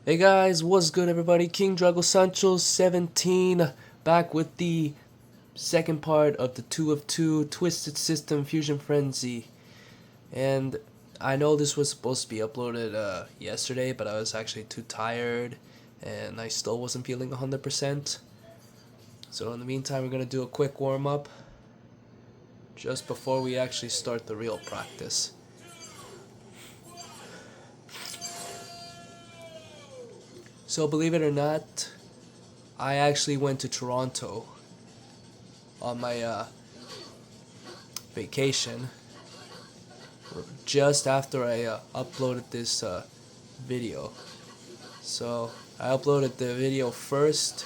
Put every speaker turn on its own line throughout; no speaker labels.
Hey guys, what's good everybody? King Drago Sancho 17 back with the second part of the 2 of 2 Twisted System Fusion Frenzy. And I know this was supposed to be uploaded yesterday, but I was actually too tired and I still wasn't feeling 100%. So in the meantime, we're going to do a quick warm up just before we actually start the real practice. So believe it or not, I actually went to Toronto on my vacation just after I uploaded this video. So I uploaded the video first,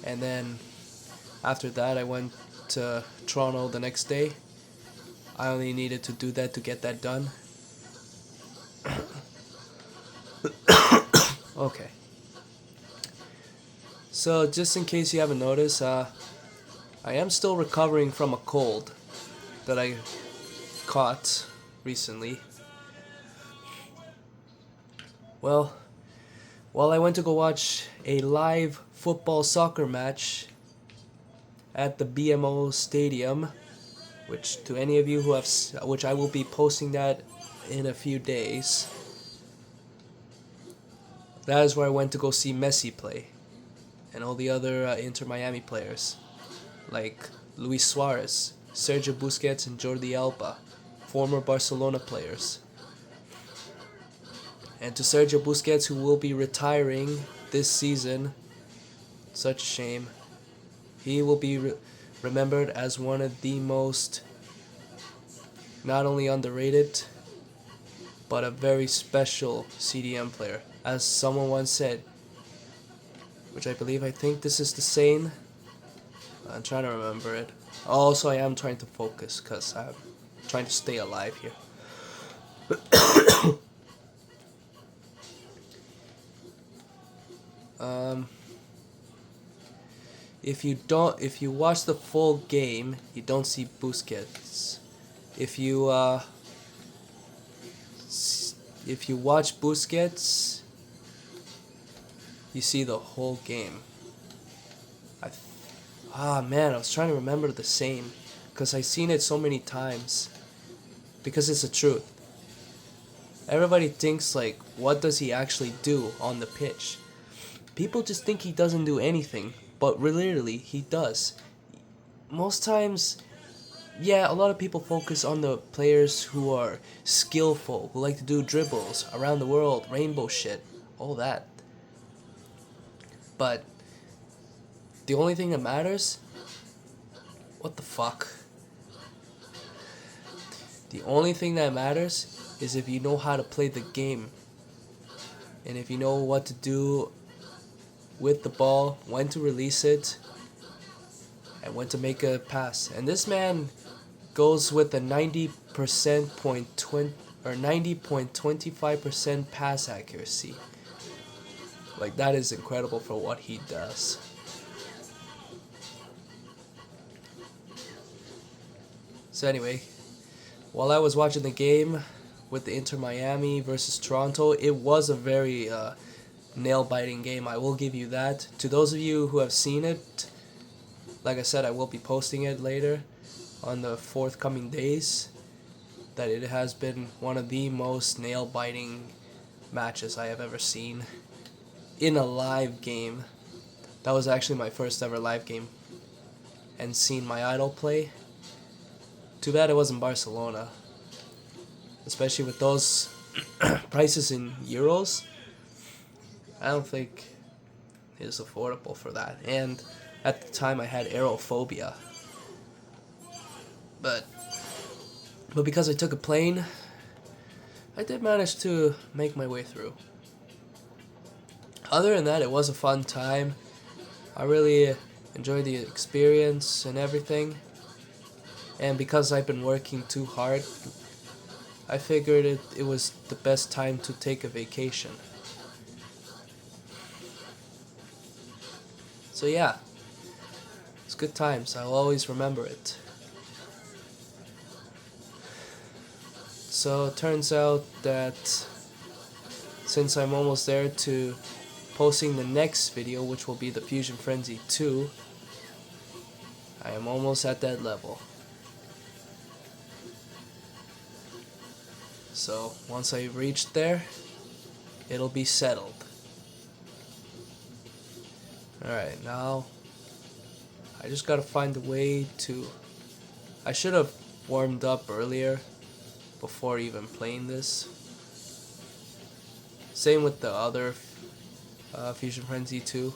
and then after that I went to Toronto the next day. I only needed to do that to get that done. Okay. So just in case you haven't noticed, I am still recovering from a cold that I caught recently. Well, while I went to go watch a live football soccer match at the BMO Stadium, which to any of you who have, which I will be posting that in a few days. That is where I went to go see Messi play, and all the other Inter Miami players, like Luis Suarez, Sergio Busquets, and Jordi Alba, former Barcelona players. And to Sergio Busquets, who will be retiring this season, such a shame. He will be remembered as one of the most not only underrated, but a very special CDM player. As someone once said, which I think this is the saying. I'm trying to remember it. Also, I am trying to focus because I'm trying to stay alive here. um, if you watch the full game, you don't see Busquets. If you watch Busquets, you see the whole game. Man, I was trying to remember the same because I've seen it so many times. Because it's the truth. Everybody thinks like, what does he actually do on the pitch? People just think he doesn't do anything, but literally he does. Most times, yeah, a lot of people focus on the players who are skillful, who like to do dribbles around the world, rainbow shit, all that. But the only thing that matters, what the fuck? The only thing that matters is if you know how to play the game. And if you know what to do with the ball, when to release it, and when to make a pass. And this man goes with a 90.25% pass accuracy. Like, that is incredible for what he does. So anyway, while I was watching the game with the Inter Miami versus Toronto, it was a very nail-biting game. I will give you that. To those of you who have seen it, like I said, I will be posting it later on the forthcoming days, that it has been one of the most nail-biting matches I have ever seen in a live game. That was actually my first ever live game, and seeing my idol play. Too bad it wasn't Barcelona, especially with those prices in euros. I don't think it's affordable for that. And at the time I had aerophobia. But because I took a plane, I did manage to make my way through. Other than that, it was a fun time. I really enjoyed the experience and everything. And because I've been working too hard, I figured it was the best time to take a vacation. So yeah, it's good times. I'll always remember it. So it turns out that since I'm almost there to posting the next video, which will be the Fusion Frenzy 2, I am almost at that level. So once I reach there, it'll be settled. Alright, now I just gotta find a way to... I should have warmed up earlier before even playing this. Same with the other Fusion Frenzy 2.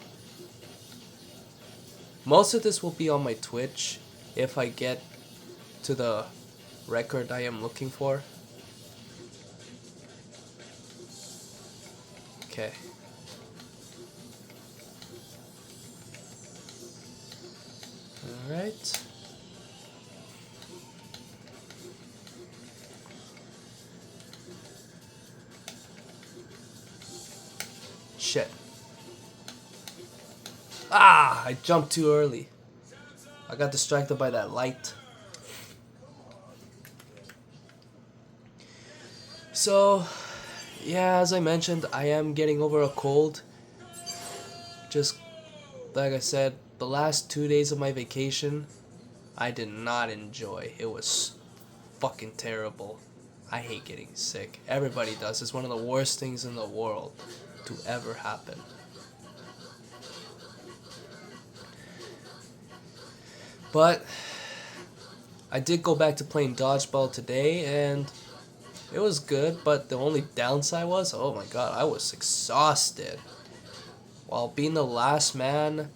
Most of this will be on my Twitch if I get to the record I am looking for. Okay. Alright. Shit. Ah! I jumped too early. I got distracted by that light. So, yeah, as I mentioned, I am getting over a cold. Just like I said, the last 2 days of my vacation, I did not enjoy. It was fucking terrible. I hate getting sick. Everybody does. It's one of the worst things in the world to ever happen. But I did go back to playing dodgeball today, and it was good, but the only downside was, oh my god, I was exhausted. While being the last man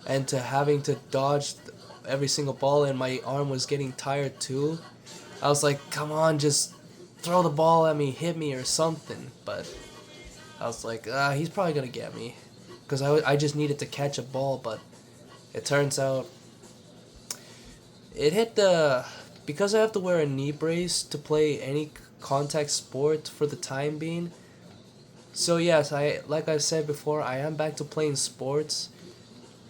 and to having to dodge every single ball, and my arm was getting tired too, I was like, come on, just throw the ball at me, hit me or something. But I was like, he's probably gonna get me, because I just needed to catch a ball. But it turns out it hit the... Because I have to wear a knee brace to play any contact sport for the time being. So yes, like I said before, I am back to playing sports.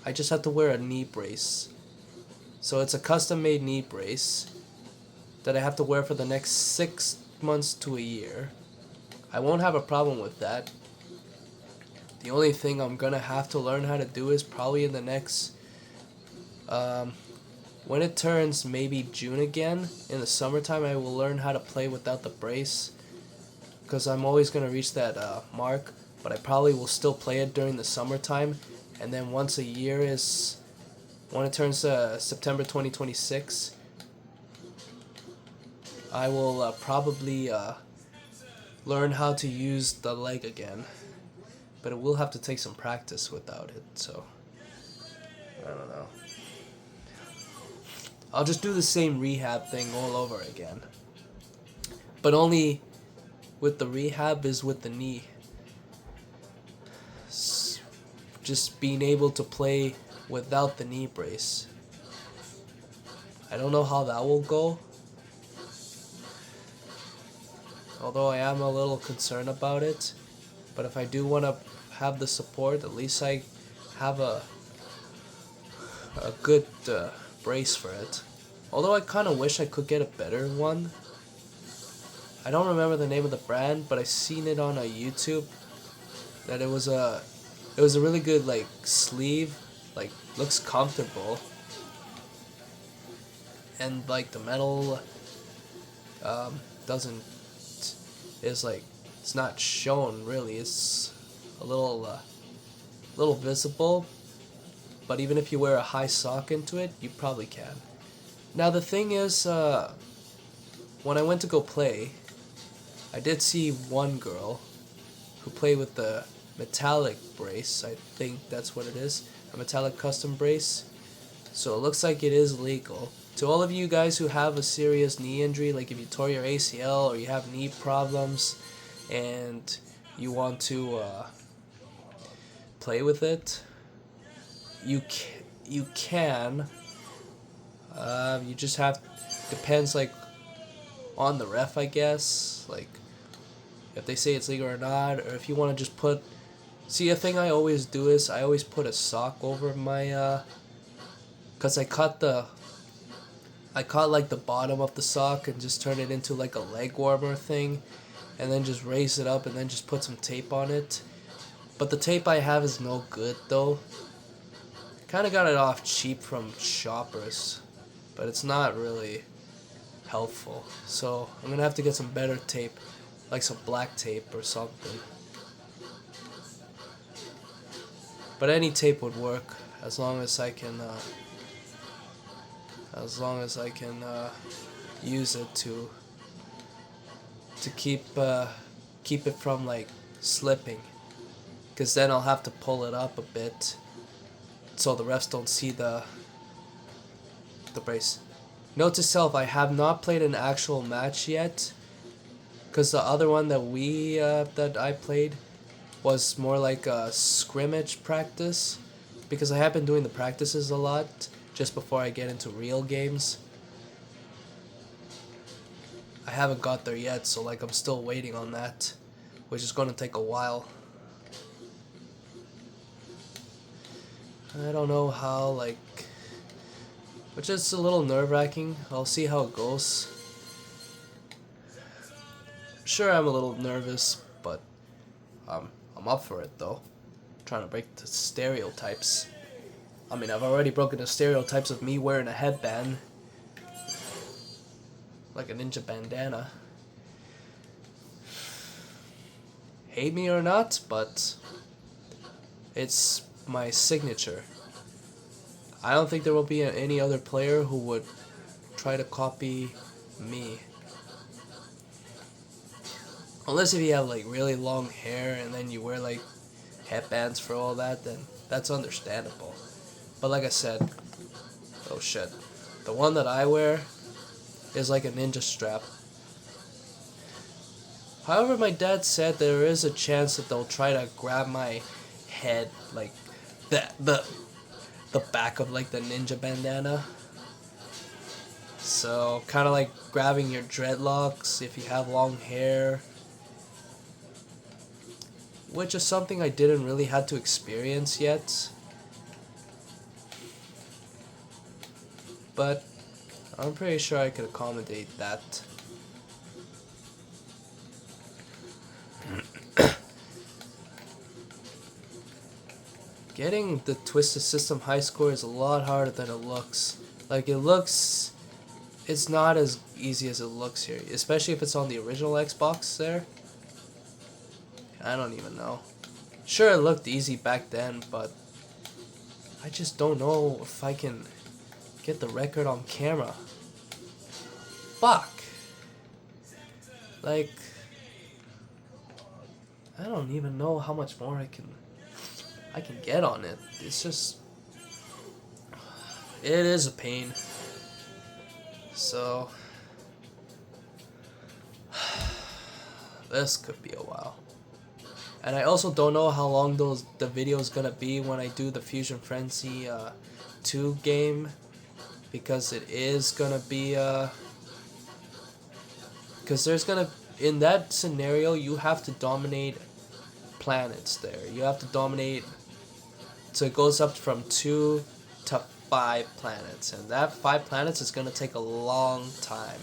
I just have to wear a knee brace. So it's a custom made knee brace that I have to wear for the next 6 months to a year. I won't have a problem with that. The only thing I'm gonna have to learn how to do is probably in the next when it turns maybe June again, in the summertime, I will learn how to play without the brace, because I'm always going to reach that mark, but I probably will still play it during the summertime, and then once a year is, when it turns September 2026, I will probably learn how to use the leg again, but it will have to take some practice without it, so I don't know. I'll just do the same rehab thing all over again. But only with the rehab is with the knee. Just being able to play without the knee brace. I don't know how that will go. Although I am a little concerned about it. But if I do want to have the support, at least I have a good brace for it. Although I kind of wish I could get a better one. I don't remember the name of the brand, but I seen it on a YouTube that it was a really good like sleeve, like looks comfortable, and like the metal doesn't is like it's not shown really. It's a little visible. But even if you wear a high sock into it, you probably can. Now the thing is, when I went to go play, I did see one girl who played with the metallic brace. I think that's what it is, a metallic custom brace. So it looks like it is legal. To all of you guys who have a serious knee injury, like if you tore your ACL or you have knee problems and you want to play with it, you can. You just have, depends like on the ref, I guess, like if they say it's legal or not, or if you want to just put, see, a thing I always do is I always put a sock over my because I caught like the bottom of the sock and just turn it into like a leg warmer thing, and then just raise it up and then just put some tape on it. But the tape I have is no good though. Kind of got it off cheap from shoppers, but it's not really helpful. So I'm gonna have to get some better tape, like some black tape or something. But any tape would work as long as I can use it to keep it from like slipping, because then I'll have to pull it up a bit so the refs don't see the brace. Note to self, I have not played an actual match yet, because the other one that I played was more like a scrimmage practice, because I have been doing the practices a lot just before I get into real games. I haven't got there yet, so like I'm still waiting on that, which is going to take a while. I don't know how, like, which is a little nerve-wracking. I'll see how it goes. Sure, I'm a little nervous, but I'm up for it though. Trying to break the stereotypes. I mean, I've already broken the stereotypes of me wearing a headband, like a ninja bandana. Hate me or not, but it's my signature. I don't think there will be any other player who would try to copy me. Unless if you have like really long hair and then you wear like headbands for all that, then that's understandable. But like I said, oh shit, the one that I wear is like a ninja strap. However, my dad said there is a chance that they'll try to grab my head, like the back of like the ninja bandana. So kind of like grabbing your dreadlocks if you have long hair, which is something I didn't really have to experience yet. But I'm pretty sure I could accommodate that. Getting the Twisted System high score is a lot harder than it looks. Like, it's not as easy as it looks here, especially if it's on the original Xbox there. I don't even know. Sure, it looked easy back then, but I just don't know if I can get the record on camera. Fuck. Like, I don't even know how much more I can get on it. It's just, it is a pain. So this could be a while. And I also don't know how long the video is gonna be when I do the Fusion Frenzy 2 game, because it is gonna be because there's gonna, in that scenario you have to dominate planets there. You have to dominate, so it goes up from 2 to 5 planets, and that 5 planets is gonna take a long time,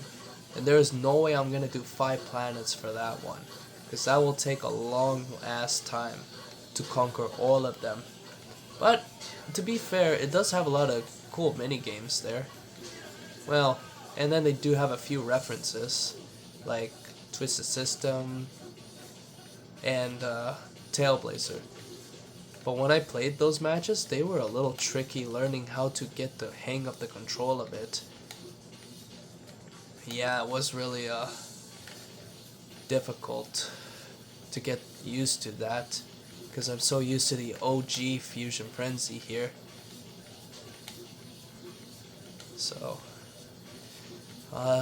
and there is no way I'm gonna do 5 planets for that one, because that will take a long ass time to conquer all of them. But to be fair, it does have a lot of cool mini games there. Well, and then they do have a few references like Twisted System and Tailblazer. But when I played those matches, they were a little tricky learning how to get the hang of the control of it. Yeah, it was really difficult to get used to that, because I'm so used to the OG Fusion Frenzy here. So,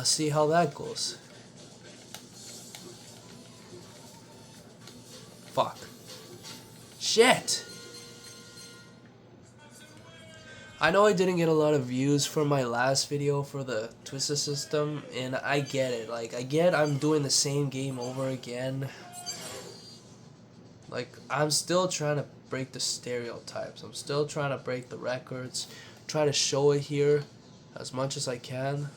see how that goes. Fuck. Shit! I know I didn't get a lot of views for my last video for the Twisted System, and I get it. Like, I get I'm doing the same game over again. Like, I'm still trying to break the stereotypes. I'm still trying to break the records. Try to show it here as much as I can.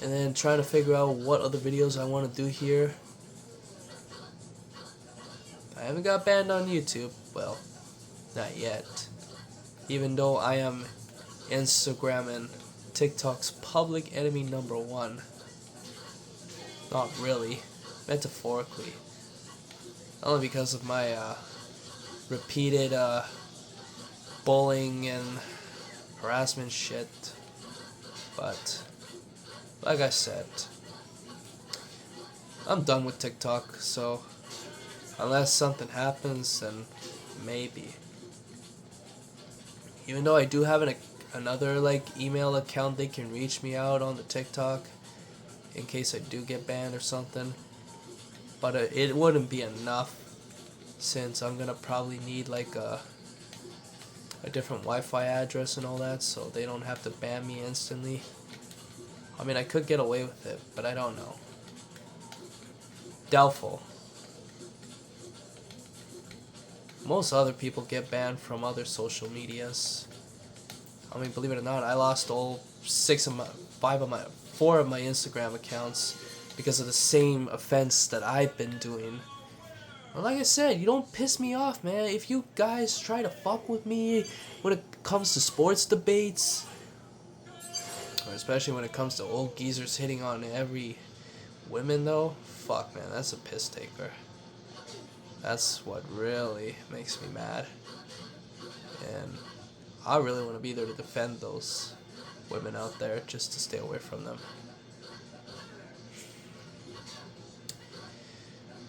and then trying to figure out what other videos I want to do here. I haven't got banned on YouTube. Well, not yet. Even though I am Instagram and TikTok's public enemy #1. Not really. Metaphorically. Only because of my repeated bullying and harassment shit. But, like I said, I'm done with TikTok, so unless something happens, then maybe. Even though I do have another email account, they can reach me out on the TikTok in case I do get banned or something. But it wouldn't be enough, since I'm gonna probably need a different Wi-Fi address and all that, so they don't have to ban me instantly. I mean, I could get away with it, but I don't know. Doubtful. Most other people get banned from other social medias. I mean, believe it or not, I lost all 4 of my Instagram accounts because of the same offense that I've been doing. Well, like I said, you don't piss me off, man. If you guys try to fuck with me when it comes to sports debates, or especially when it comes to old geezers hitting on every women, though, fuck, man, that's a piss taker. That's what really makes me mad. And I really want to be there to defend those women out there, just to stay away from them.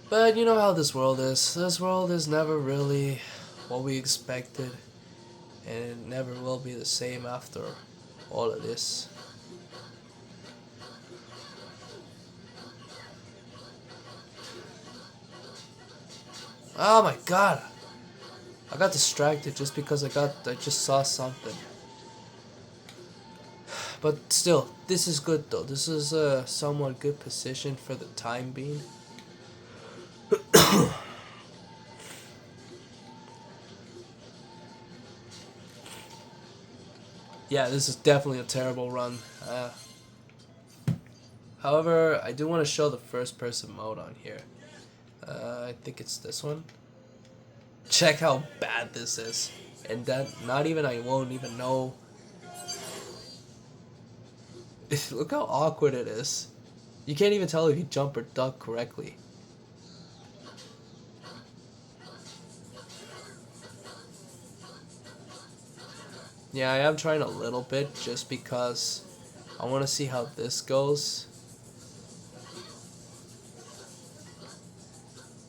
But you know how this world is. This world is never really what we expected, and it never will be the same after all of this. Oh my god! I got distracted just because I just saw something. But still, this is good though. This is a somewhat good position for the time being. Yeah, this is definitely a terrible run. However, I do want to show the first person mode on here. I think it's this one. Check how bad this is. And that, not even I won't even know. Look how awkward it is. You can't even tell if you jump or duck correctly. Yeah, I am trying a little bit just because I want to see how this goes.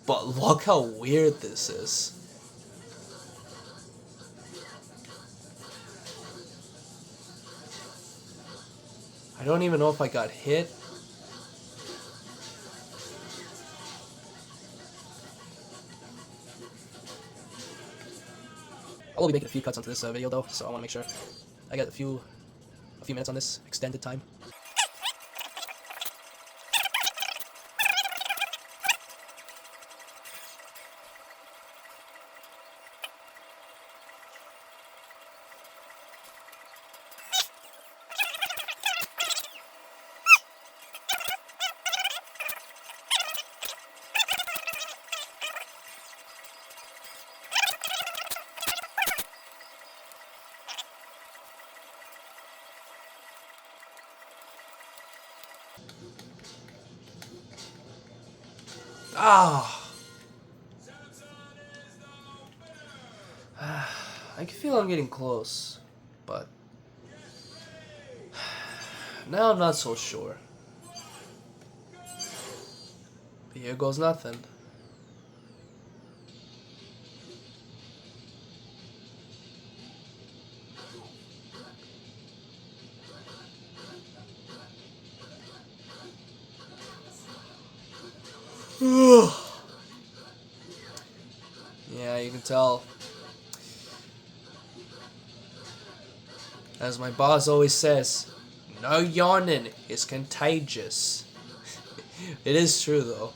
But look how weird this is. I don't even know if I got hit. I will be making a few cuts onto this video though, so I want to make sure I get a few minutes on this extended time. Ah! I can feel I'm getting close, but now I'm not so sure. But here goes nothing. Yeah, you can tell. As my boss always says, no yawning is contagious. It is true though.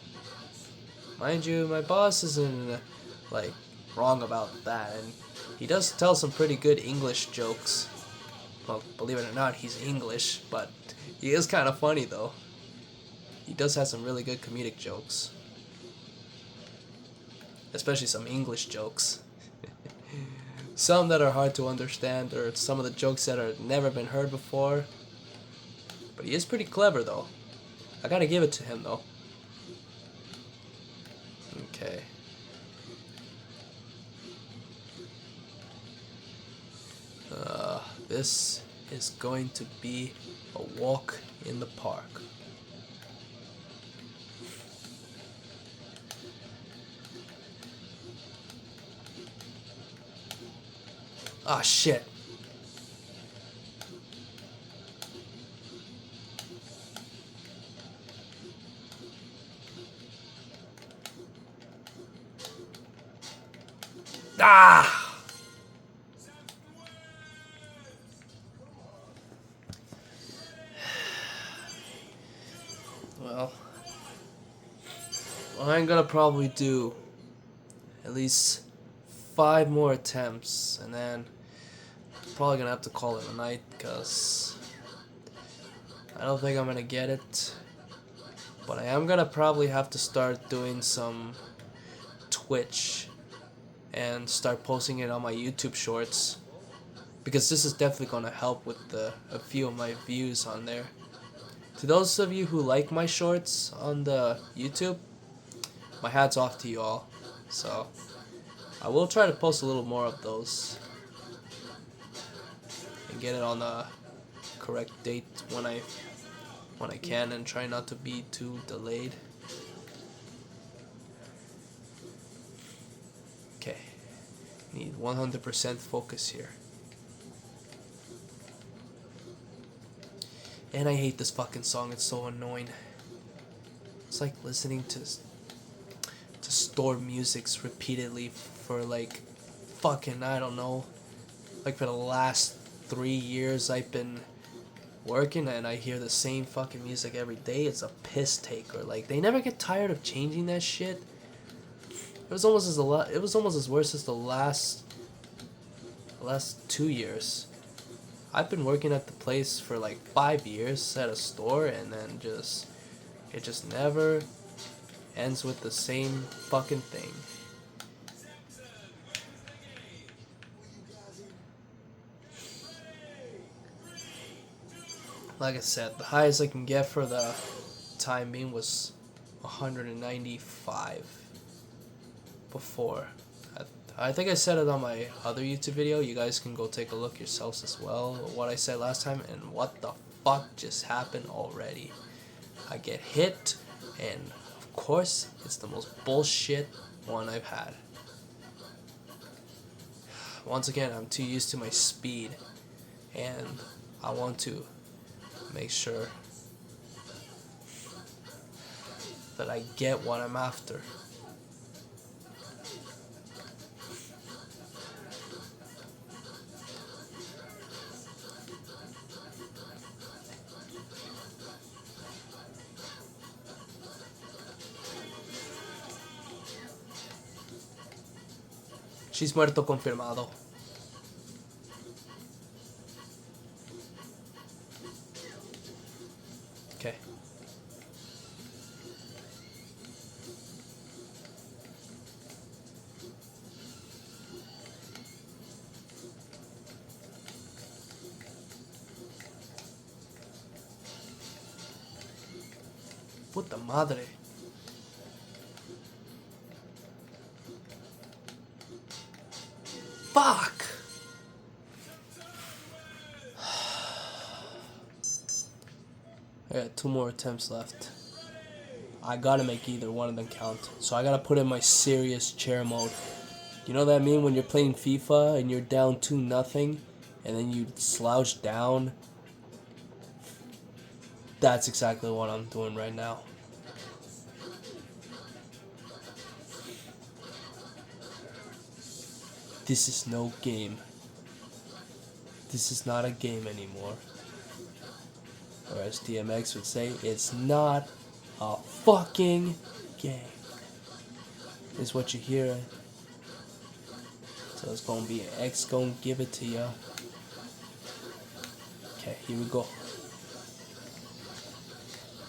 Mind you, my boss isn't wrong about that, and he does tell some pretty good English jokes. Well, believe it or not, he's English, but He is kind of funny though. He does have some really good comedic jokes. Especially some English jokes. Some that are hard to understand, or some of the jokes that are never been heard before. But he is pretty clever though. I gotta give it to him though. Okay. This is going to be a walk in the park. Ah, shit. Ah! Well, I'm gonna probably do at least 5 more attempts, and then probably gonna have to call it a night because I don't think I'm gonna get it. But I am gonna probably have to start doing some Twitch and start posting it on my YouTube shorts, because this is definitely gonna help with a few of my views on there. To those of you who like my shorts on the YouTube, my hat's off to you all. So I will try to post a little more of those and get it on the correct date when I can, and try not to be too delayed. Okay, need 100% focus here. And I hate this fucking song, it's so annoying. It's like listening to store musics repeatedly for like fucking, I don't know, like for the last 3 years I've been working and I hear the same fucking music every day. It's a piss taker. Like, they never get tired of changing that shit. It was almost as worse as the last 2 years. I've been working at the place for like 5 years at a store, and then it just never ends with the same fucking thing. Like I said, the highest I can get for the time being was 195 before. I think I said it on my other YouTube video. You guys can go take a look yourselves as well, what I said last time, and what the fuck just happened already. I get hit, and of course it's the most bullshit one I've had. Once again, I'm too used to my speed, and I want to make sure that I get what I'm after. She's muerto confirmado. Okay. Puta madre. Fuck! I got 2 more attempts left. I gotta make either one of them count. So I gotta put in my serious chair mode. You know what I mean? When you're playing FIFA and you're down 2-0 and then you slouch down? That's exactly what I'm doing right now. This is no game. This is not a game anymore. Or as DMX would say, it's not a fucking game. Is what you hear. So it's gonna be an X gonna give it to ya. Okay, here we go.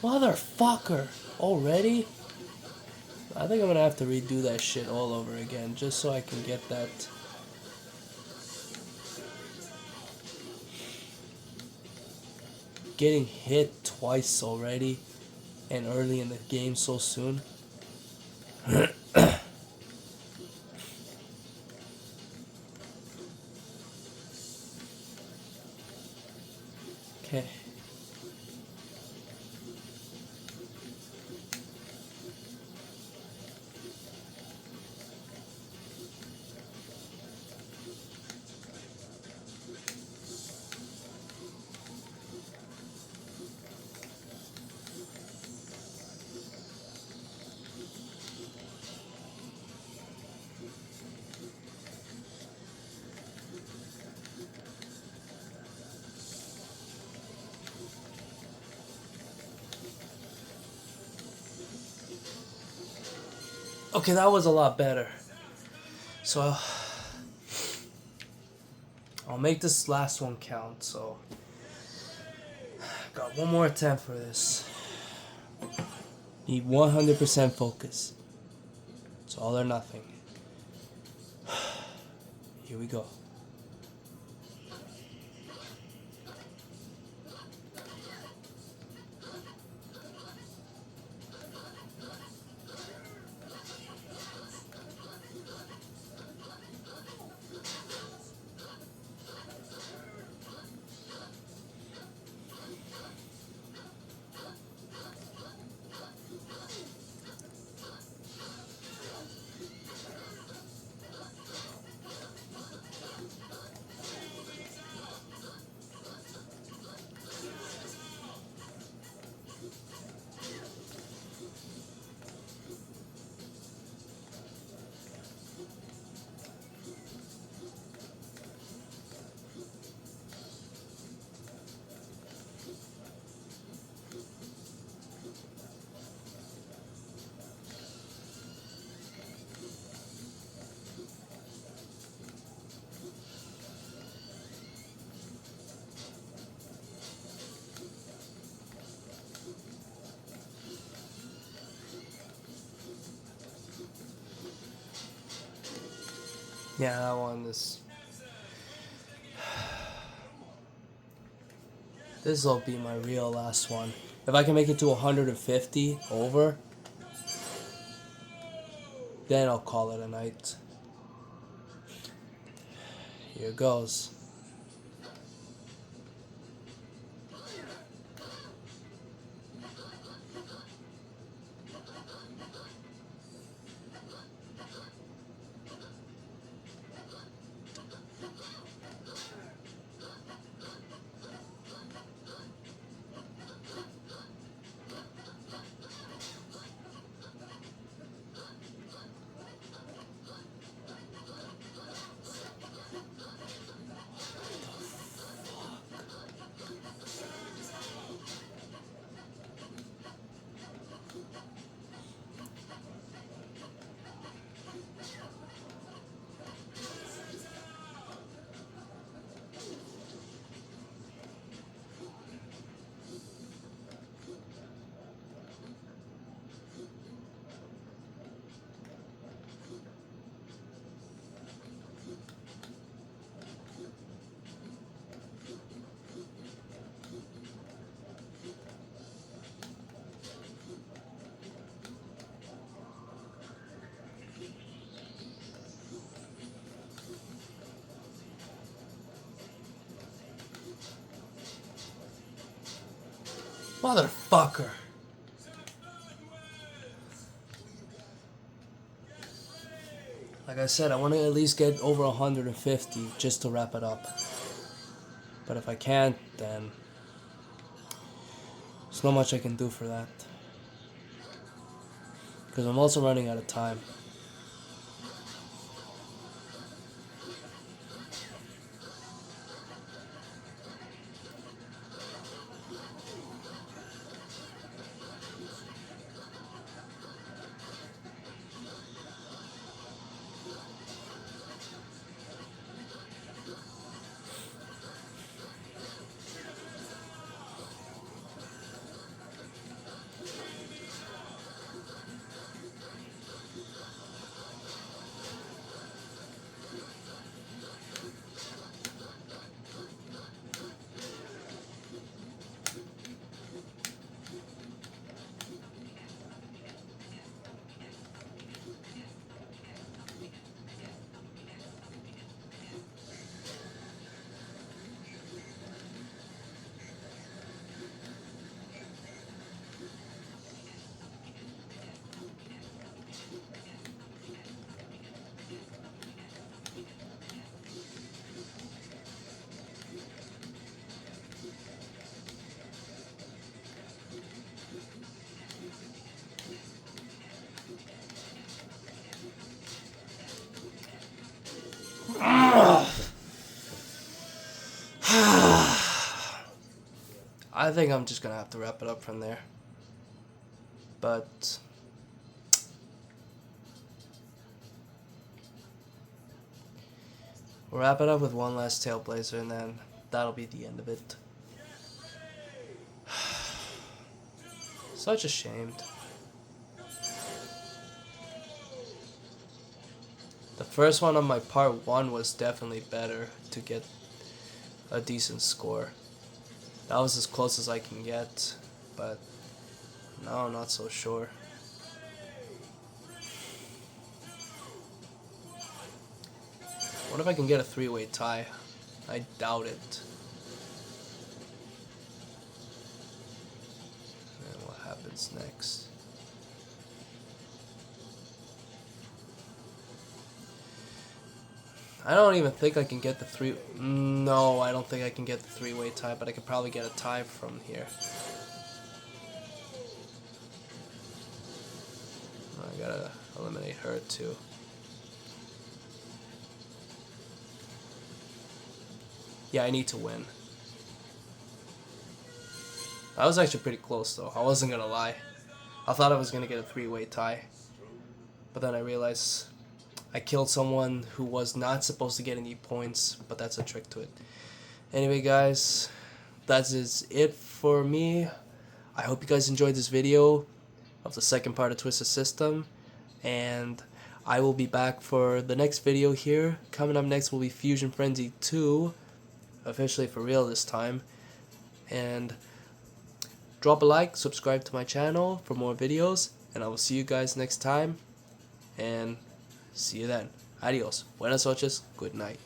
Motherfucker! Already? I think I'm gonna have to redo that shit all over again just so I can get that. Getting hit twice already and early in the game so soon. Okay. Okay, that was a lot better. So I'll make this last one count. So got one more attempt for this. Need 100% focus. It's all or nothing. Here we go. Yeah, that one is. This will be my real last one. If I can make it to 150 over, then I'll call it a night. Here goes. Motherfucker. Like I said, I want to at least get over 150 just to wrap it up. But if I can't, then there's not much I can do for that. Because I'm also running out of time. I think I'm just gonna have to wrap it up from there. But we'll wrap it up with one last Tailblazer, and then that'll be the end of it. Such a shame. The first one on my part 1 was definitely better to get a decent score. That was as close as I can get, but no, not so sure. What if I can get a 3-way tie? I doubt it. And what happens next? I don't even think I can get the 3... No, I don't think I can get the 3-way tie, but I could probably get a tie from here. I gotta eliminate her too. Yeah, I need to win. I was actually pretty close though, I wasn't gonna lie. I thought I was gonna get a 3-way tie. But then I realized I killed someone who was not supposed to get any points, but that's a trick to it. Anyway guys, that is it for me. I hope you guys enjoyed this video of the second part of Twisted System, and I will be back for the next video here. Coming up next will be Fusion Frenzy 2, officially for real this time. And drop a like, subscribe to my channel for more videos, and I will see you guys next time, and see you then. Adios, buenas noches, good night.